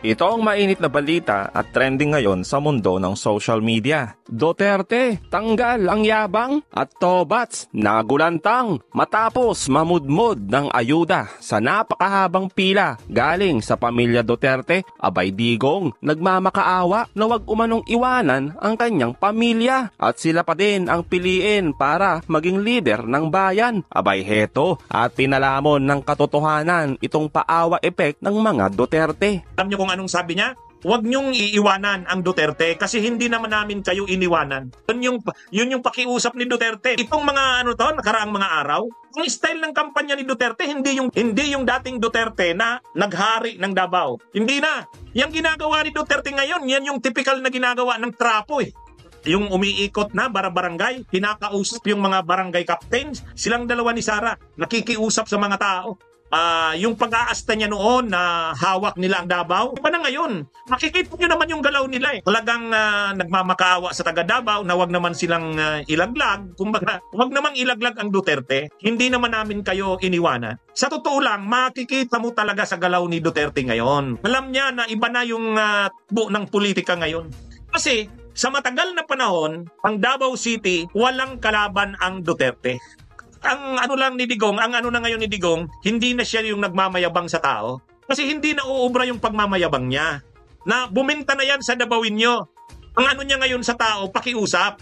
Ito ang mainit na balita at trending ngayon sa mundo ng social media. Duterte, tanggal ang yabang at Tobats, nagulantang matapos mamudmod ng ayuda sa napakahabang pila galing sa pamilya Duterte. Abay Digong, nagmamakaawa na wag umanong iwanan ang kanyang pamilya at sila pa din ang piliin para maging leader ng bayan. Abay heto at pinalamon ng katotohanan itong paawa effect ng mga Duterte. Alam niyo kung anong sabi niya? Huwag niyong iiwanan ang Duterte kasi hindi naman namin kayo iniwanan. Yun yung pakiusap ni Duterte. Itong mga nakaraang mga araw, ang style ng kampanya ni Duterte, hindi yung dating Duterte na naghari ng Davao. Hindi na. Yung ginagawa ni Duterte ngayon, yan yung typical na ginagawa ng trapo eh. Yung umiikot na barangay, kinakausap yung mga barangay captains, silang dalawa ni Sara, nakikiusap sa mga tao. Yung pag-aasta niya noon na hawak nila ang Davao, iba na ngayon. Makikita nyo naman yung galaw nila eh. Talagang nagmamakaawa sa taga Davao na wag naman silang ilaglag. Kumbaga, wag namang ilaglag ang Duterte. Hindi naman namin kayo iniwanan. Sa totoo lang, makikita mo talaga sa galaw ni Duterte ngayon. Alam niya na iba na yung buo ng politika ngayon. Kasi sa matagal na panahon, ang Davao City, walang kalaban ang Duterte. Ang ano lang ni Digong, ang ano na ngayon ni Digong, hindi na siya yung nagmamayabang sa tao. Kasi hindi na uubra yung pagmamayabang niya. Na buminta na yan sa Davao-inyo. Ang ano niya ngayon sa tao, pakiusap.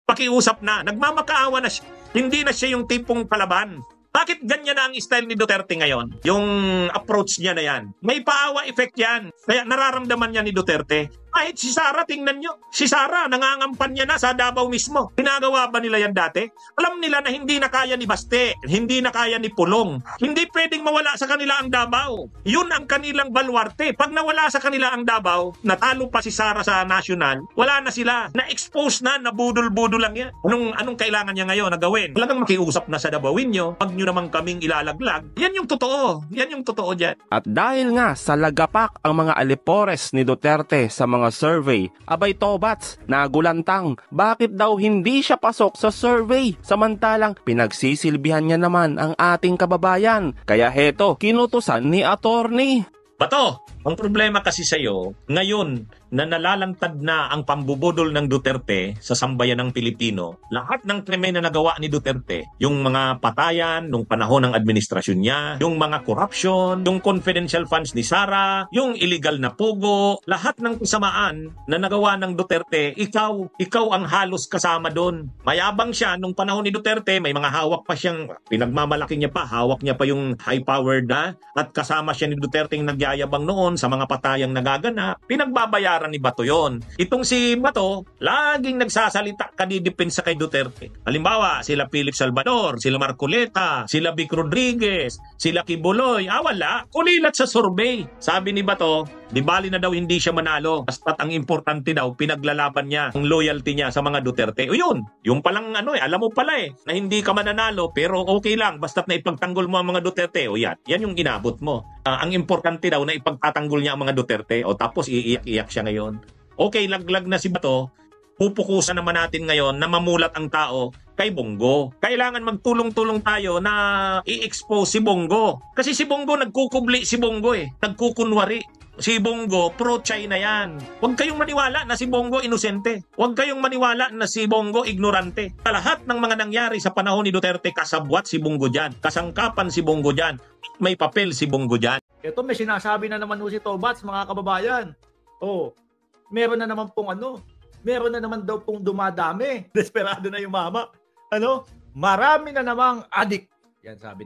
Pakiusap na. Nagmamakaawa na siya. Hindi na siya yung tipong palaban. Bakit ganyan na ang style ni Duterte ngayon? Yung approach niya na yan. May paawa effect yan. Kaya nararamdaman niya ni Duterte. Kahit si Sara, tingnan nyo. Si Sara, nangangampan niya na sa Davao mismo. Ginagawa ba nila yan dati? Alam nila na hindi na kaya ni Baste, hindi na kaya ni Pulong. Hindi pwedeng mawala sa kanila ang Davao. Yun ang kanilang baluarte. Pag nawala sa kanila ang Davao, natalo pa si Sara sa national, wala na sila. Na-expose na, nabudol-budol lang yan. Anong kailangan niya ngayon na gawin? Talagang makiusap na sa Davao-inyo, pag nyo naman kaming ilalaglag. Yan yung totoo. Yan yung totoo dyan. At dahil nga sa lagapak ang mga alipores ni Duterte sa mga survey, abay Tobats, nagulantang. Bakit daw hindi siya pasok sa survey? Samantalang pinagsisilbihan niya naman ang ating kababayan. Kaya heto, kinutusan ni attorney. Bato, ang problema kasi sa'yo, ngayon na nalalantad na ang pambubudol ng Duterte sa sambayan ng Pilipino, lahat ng krimen na nagawa ni Duterte, yung mga patayan nung panahon ng administrasyon niya, yung mga corruption, yung confidential funds ni Sara, yung illegal na pugo, lahat ng kasamaan na nagawa ng Duterte, ikaw ang halos kasama doon. Mayabang siya nung panahon ni Duterte, may mga hawak pa siyang, pinagmamalaki niya pa, hawak niya pa yung high-powered na, at kasama siya ni Duterte yung nagyayabang noon sa mga patayang nagaganap, pinagbabayaran ni Bato yon. Itong si Bato, laging nagsasalita kanidepensa kay Duterte. Halimbawa, sila Philip Salvador, sila Marcoleta, sila Vic Rodriguez, sila Kibuloy, wala, kulilat sa survey. Sabi ni Bato, di bali na daw hindi siya manalo. Basta't ang importante daw, pinaglalaban niya ang loyalty niya sa mga Duterte. O yun, yung palang alam mo pala na hindi ka mananalo, pero okay lang, basta't na ipagtanggol mo ang mga Duterte. O yan yung inabot mo. Ang importante daw na ipagtatanggol niya ang mga Duterte. O tapos iiyak-iyak siya ngayon. Okay, laglag na si Bato. Pupukusan naman natin ngayon na mamulat ang tao kay Bongo. Kailangan magtulong-tulong tayo na i-expose si Bongo. Kasi si Bongo, nagkukubli si Bongo nagkukunwari. Si Bongo, pro-China yan. Huwag kayong maniwala na si Bongo inosente. Huwag kayong maniwala na si Bongo ignorante. Sa lahat ng mga nangyari sa panahon ni Duterte, kasabwat si Bongo dyan. Kasangkapan si Bongo dyan. May papel si Bongo dyan. Ito may sinasabi na naman si Tobats, mga kababayan. Meron na naman pong meron na naman daw pong dumadami. Desperado na yung mama. Marami na namang adik. Yan sabi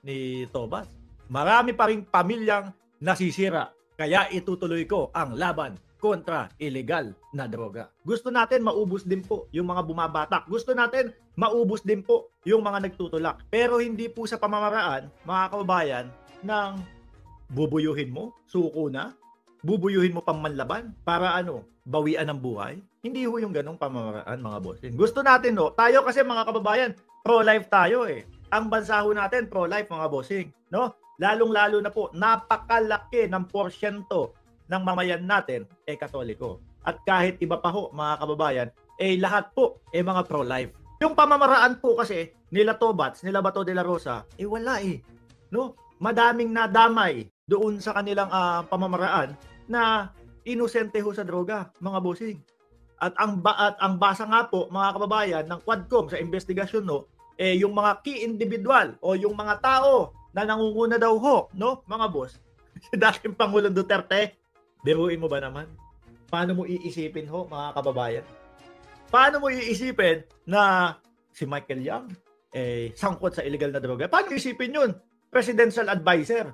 ni Tobats. Marami pa ring pamilyang nasisira. Kaya itutuloy ko ang laban kontra illegal na droga. Gusto natin maubos din po yung mga bumabatak. Gusto natin maubos din po yung mga nagtutulak. Pero hindi po sa pamamaraan, mga kababayan, ng bubuyuhin mo, suko na, bubuyuhin mo pammanlaban para bawian ng buhay. Hindi ho yung ganong pamamaraan, mga bossing. Gusto natin tayo kasi mga kababayan, pro-life tayo Ang bansa ho natin, pro-life mga bossing. Lalong-lalo na po, napakalaki ng porsyento ng mamayan natin katoliko. At kahit iba pa ho, mga kababayan, lahat po mga pro-life. Yung pamamaraan po kasi nila Tobats, nila Bato de la Rosa, wala madaming nadamay doon sa kanilang pamamaraan na inosente ho sa droga, mga bossing. At ang basa nga po, mga kababayan, ng Quadcom sa investigasyon, no, yung mga key individual o yung mga tao na nangunguna daw ho, no, mga boss, si dating Pangulong Duterte, biruin mo ba naman? Paano mo iisipin ho, mga kababayan? Paano mo iisipin na si Michael Yang sangkot sa illegal na droga? Paano isipin yun? Presidential advisor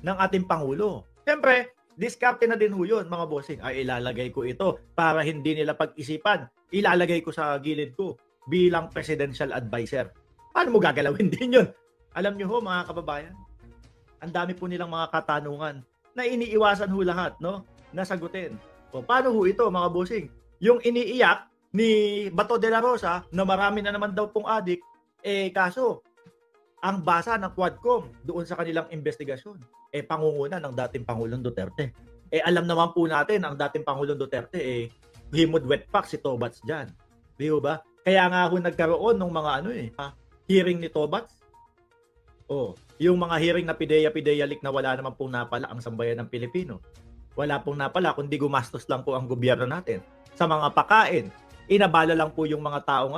ng ating Pangulo. Siyempre, diskarte na din ho yun, mga bossing. Ay, ilalagay ko ito para hindi nila pag-isipan. Ilalagay ko sa gilid ko bilang presidential advisor. Paano mo gagalawin din yun? Alam nyo ho, mga kababayan, ang dami po nilang mga katanungan na iniiwasan ho lahat, no? Nasagutin. O, paano ho ito, mga bossing? Yung iniiyak ni Bato de la Rosa na marami na naman daw pong adik, kaso, ang basa ng Quadcom doon sa kanilang investigasyon, pangunguna ng dating Pangulong Duterte. Alam naman po natin, ang dating Pangulong Duterte, himod wet pack si Tobats dyan. Di ba? Kaya nga ho nagkaroon ng mga hearing ni Tobats. Yung mga hearing na pideya leak na wala naman pong napala ang sambayan ng Pilipino. Wala pong napala, kundi gumastos lang po ang gobyerno natin sa mga pakain. Inabala lang po yung mga taong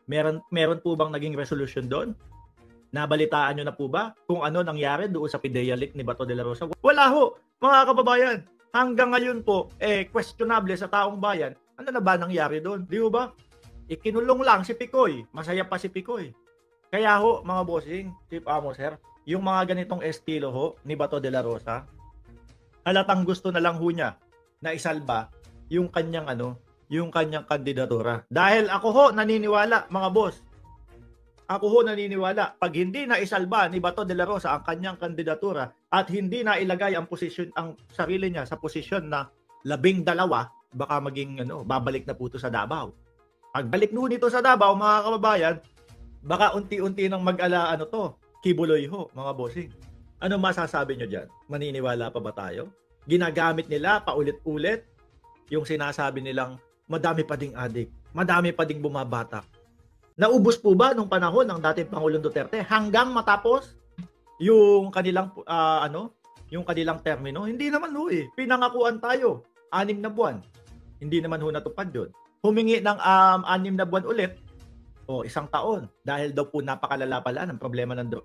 meron po bang naging resolution doon? Nabalitaan nyo na po ba kung ano nangyari doon sa pideya leak ni Bato de la Rosa? Wala ho, mga kababayan. Hanggang ngayon po, questionable sa taong bayan, ano na ba nangyari doon? Di ba? Ikinulong lang si Picoy. Masaya pa si Picoy. Kaya ho, mga bossing, Chief Amos, sir, yung mga ganitong estilo ho ni Bato de la Rosa, halatang gusto na lang ho niya na isalba yung kanyang yung kanyang kandidatura. Dahil ako ho naniniwala, mga boss, ako ho naniniwala, pag hindi na isalba ni Bato de la Rosa ang kanyang kandidatura at hindi na ilagay ang sarili niya sa posisyon na 12, baka maging babalik na po ito sa Davao. Pagbalik nito sa Davao, mga kababayan, baka unti-unti nang kibuloy ho, mga bossing. Ano masasabi nyo dyan? Maniniwala pa ba tayo? Ginagamit nila paulit-ulit yung sinasabi nilang madami pa ding adik, madami pa ding bumabatak. Naubos po ba nung panahon ng dating Pangulong Duterte hanggang matapos yung kanilang yung kanilang termino? Hindi naman ho Pinangakuan tayo 6 na buwan. Hindi naman ho natupad yun. Humingi ng 6 na buwan ulit o 1 taon dahil daw po napakalala pala ng problema ng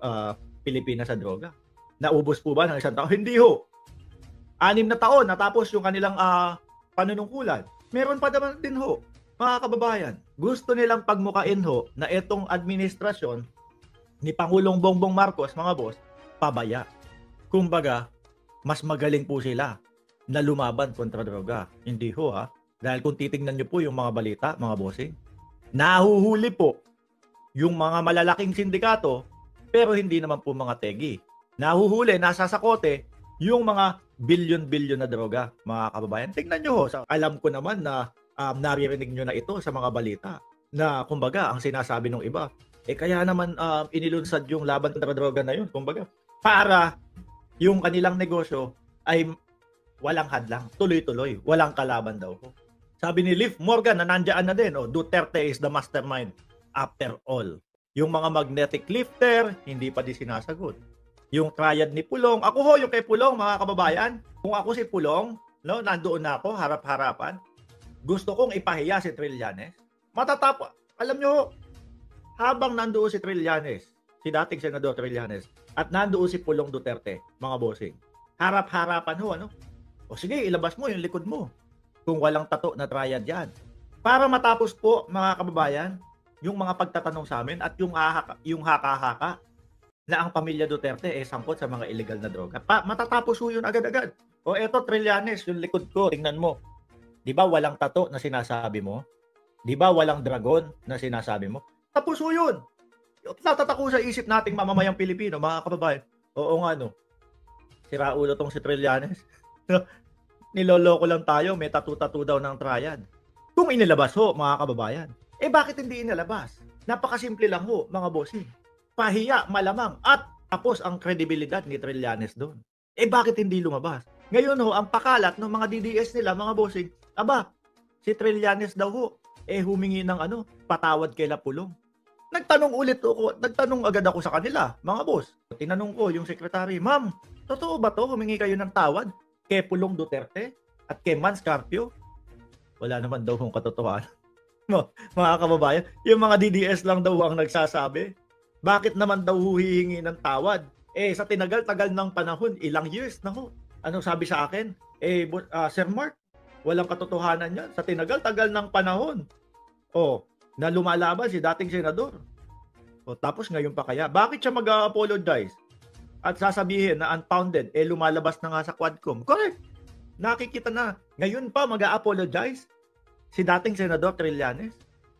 Pilipinas sa droga. Naubos po ba ng 1 taon? Hindi ho. 6 na taon natapos yung kanilang panunungkulan. Meron pa naman din ho. Mga kababayan, gusto nilang pagmukain ho na itong administrasyon ni Pangulong Bongbong Marcos, mga boss, pabaya. Kumbaga, mas magaling po sila na lumaban kontra droga. Hindi ho Dahil kung titingnan nyo po yung mga balita, mga bossing, nahuhuli po yung mga malalaking sindikato pero hindi naman po mga tegi. Nahuhuli, nasa sakote yung mga bilyon-bilyon na droga, mga kababayan. Tingnan nyo ho. Alam ko naman na naririnig nyo na ito sa mga balita na kumbaga ang sinasabi ng iba kaya naman inilunsad yung laban kontra droga na yun, kumbaga para yung kanilang negosyo ay walang hadlang, tuloy-tuloy, walang kalaban daw. Sabi ni Liv Morgan na nandiyan na din, Duterte is the mastermind after all. Yung mga magnetic lifter hindi pa di sinasagot. Yung triad ni Pulong, ako ho yung kay Pulong, mga kababayan. Kung ako si Pulong, nandoon na ako harap-harapan. Gusto kong ipahiya si Trillanes. Alam nyo, habang nandoon si Trillanes, si dating Senador Trillanes, at nandoon si Pulong Duterte, mga bossing, harap-harapan ho, O sige, ilabas mo yung likod mo. Kung walang tato na triad yan. Para matapos po, mga kababayan, yung mga pagtatanong sa amin at yung haka-haka na ang pamilya Duterte sangkot sa mga illegal na droga. Matatapos ho yun agad-agad. O eto, Trillanes, yung likod ko, tingnan mo. Di ba walang tato na sinasabi mo? Di ba walang dragon na sinasabi mo? Tapos ho yun. Tatatako sa isip nating mamamayang Pilipino, mga kababayan. Oo nga, sira ulo tong si Trillanes. Niloloko lang tayo, may tattoo daw ng triad. Kung inilabas ho, mga kababayan, bakit hindi inilabas? Napakasimple lang ho, mga bossing. Pahiya, malamang, at tapos ang kredibilidad ni Trillanes doon. Bakit hindi lumabas? Ngayon ho, ang pakalat ng mga DDS nila, mga bossing, si Trillanes daw ho, humingi ng patawad kay Lapulong. Nagtanong agad ako sa kanila, mga boss. Tinanong ko yung secretary, ma'am, totoo ba to? Humingi kayo ng tawad kay Pulong Duterte at kay Mans Carpio? Wala naman daw kung katotohanan. Mga kababayan, yung mga DDS lang daw ang nagsasabi. Bakit naman daw huhihingi ng tawad? Sa tinagal-tagal ng panahon, ilang years na ho. Ano sabi sa akin? Sir Mark, walang katotohanan yan. Sa tinagal-tagal ng panahon. Na lumalaban si dating senador. Tapos ngayon pa kaya? Bakit siya mag-apologize? At sasabihin na unfounded, lumalabas na nga sa Quadcom. Correct. Nakikita na. Ngayon pa mag-apologize si dating senador Trillanes.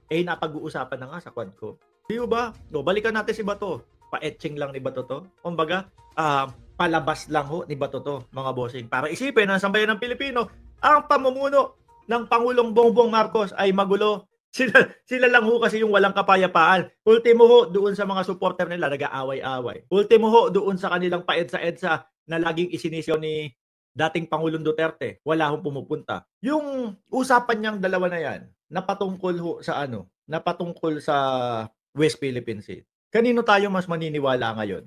Napag-uusapan na nga sa Quadcom. Di ba? Balikan natin si Bato. Pa-etching lang ni Bato to. Kumbaga, palabas lang ho ni Bato to, mga bossing. Para isipin ng sambayan ng Pilipino, ang pamumuno ng Pangulong Bongbong Marcos ay magulo. Sila lang ho kasi yung walang kapayapaan. Ultimo ho, doon sa mga supporter nila, nag-aaway-away. Ultimo ho, doon sa kanilang paedsa-edsa na laging isinisyo ni dating Pangulong Duterte, wala hong pumupunta. Yung usapan niyang dalawa na yan, napatungkol ho sa napatungkol sa West Philippine Sea. Kanino tayo mas maniniwala ngayon?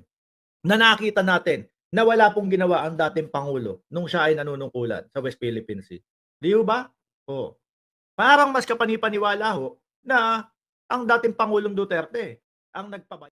Na nakita natin na wala pong ginawa ang dating Pangulo nung siya ay nanunungkulan sa West Philippine Sea. Di ba? Parang mas kapanipaniwala ho na ang dating Pangulong Duterte ang nagpabay.